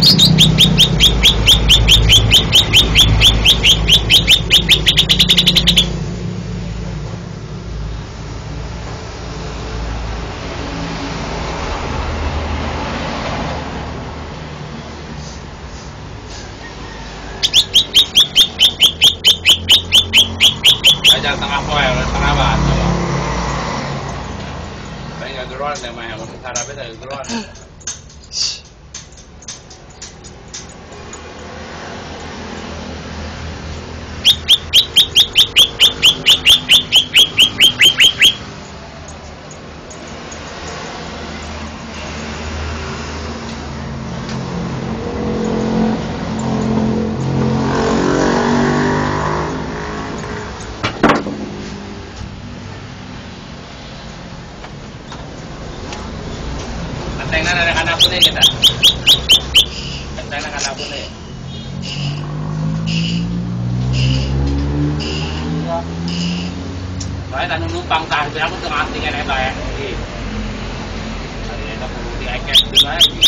Aja tengah poel, tengah batu. Tapi nggak geruan deh, mah yang sarapnya nggak geruan. Antena ada kan apa nih kita? Antena kan apa nih? Saya tak numpang tah, aku tuh nganti kan eta ya. Iya. Saya tak perlu diikat dulu lagi.